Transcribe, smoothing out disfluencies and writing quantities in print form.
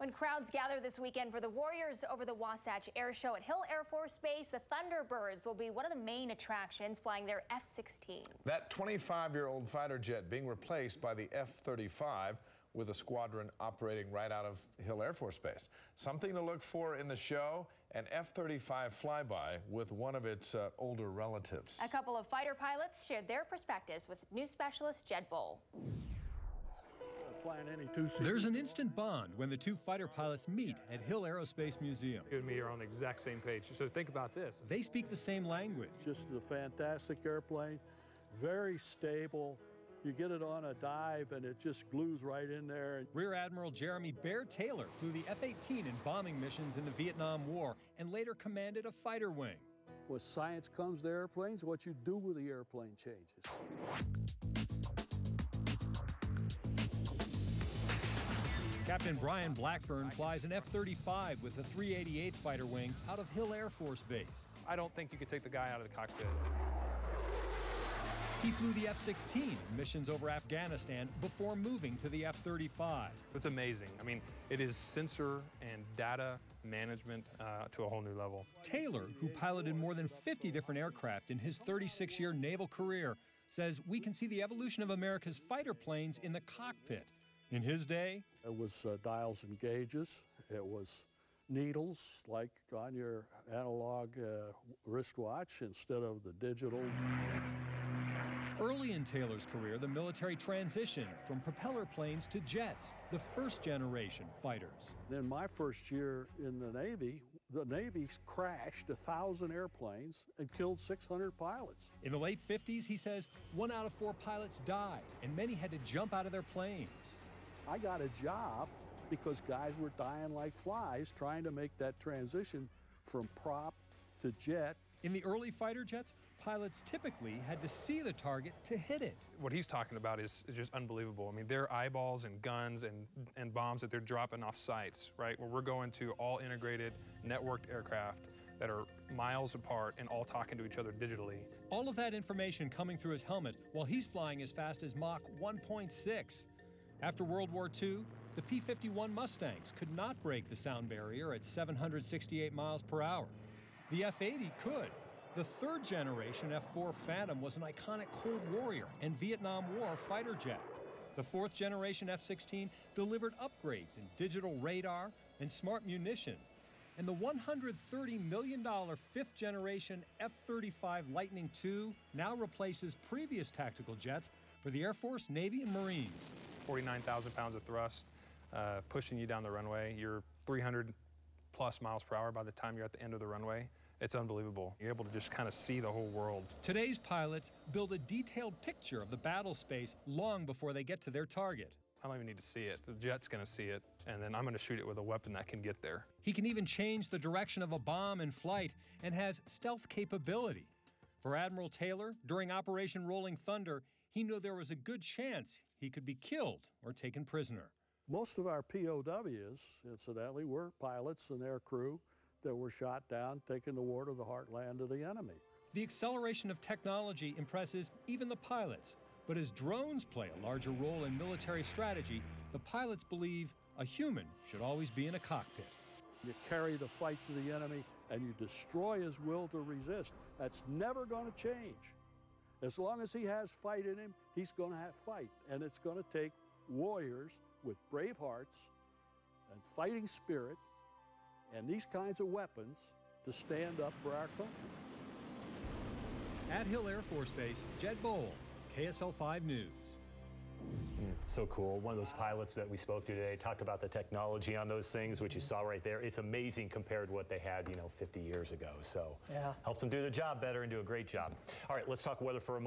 When crowds gather this weekend for the Warriors over the Wasatch Air Show at Hill Air Force Base, the Thunderbirds will be one of the main attractions, flying their F-16s. That 25-year-old fighter jet being replaced by the F-35 with a squadron operating right out of Hill Air Force Base. Something to look for in the show, an F-35 flyby with one of its older relatives. A couple of fighter pilots shared their perspectives with news specialist Jed Boal. There's an instant bond when the two fighter pilots meet at Hill Aerospace Museum. You and me are on the exact same page. So think about this. They speak the same language. Just a fantastic airplane, very stable. You get it on a dive and it just glues right in there. Rear Admiral Jeremy Bear Taylor flew the F-18 in bombing missions in the Vietnam War and later commanded a fighter wing. When science comes to airplanes, what you do with the airplane changes. Captain Brian Blackburn flies an F-35 with the 388th Fighter Wing out of Hill Air Force Base. I don't think you could take the guy out of the cockpit. He flew the F-16 in missions over Afghanistan before moving to the F-35. It's amazing. I mean, it is sensor and data management to a whole new level. Taylor, who piloted more than 50 different aircraft in his 36-year naval career, says we can see the evolution of America's fighter planes in the cockpit. In his day, it was dials and gauges. It was needles like on your analog wristwatch instead of the digital. Early in Taylor's career, the military transitioned from propeller planes to jets, the first-generation fighters. In my first year in the Navy crashed 1,000 airplanes and killed 600 pilots. In the late 50s, he says, 1 out of 4 pilots died, and many had to jump out of their planes. I got a job because guys were dying like flies trying to make that transition from prop to jet. In the early fighter jets, pilots typically had to see the target to hit it. What he's talking about is just unbelievable. I mean, their eyeballs and guns and bombs that they're dropping off sites, right? Where we're going to all integrated, networked aircraft that are miles apart and all talking to each other digitally. All of that information coming through his helmet while he's flying as fast as Mach 1.6. After World War II, the P-51 Mustangs could not break the sound barrier at 768 miles per hour. The F-80 could. The third-generation F-4 Phantom was an iconic Cold Warrior and Vietnam War fighter jet. The fourth-generation F-16 delivered upgrades in digital radar and smart munitions. And the $130 million fifth-generation F-35 Lightning II now replaces previous tactical jets for the Air Force, Navy, and Marines. 49,000 pounds of thrust, pushing you down the runway. You're 300+ miles per hour by the time you're at the end of the runway. It's unbelievable. You're able to just kind of see the whole world. Today's pilots build a detailed picture of the battle space long before they get to their target. I don't even need to see it. The jet's going to see it, and then I'm going to shoot it with a weapon that can get there. He can even change the direction of a bomb in flight and has stealth capability. For Admiral Taylor, during Operation Rolling Thunder, he knew there was a good chance he could be killed or taken prisoner. Most of our POWs, incidentally, were pilots and their crew that were shot down, taken to war to the heartland of the enemy. The acceleration of technology impresses even the pilots. But as drones play a larger role in military strategy, the pilots believe a human should always be in a cockpit. You carry the fight to the enemy and you destroy his will to resist. That's never going to change. As long as he has fight in him, he's going to have fight. And it's going to take warriors with brave hearts and fighting spirit and these kinds of weapons to stand up for our country. At Hill Air Force Base, Jed Boal, KSL 5 News. So cool. One of those pilots that we spoke to today talked about the technology on those things, which you saw right there. It's amazing compared to what they had, 50 years ago. So yeah, helps them do their job better and do a great job. All right, let's talk weather for a moment.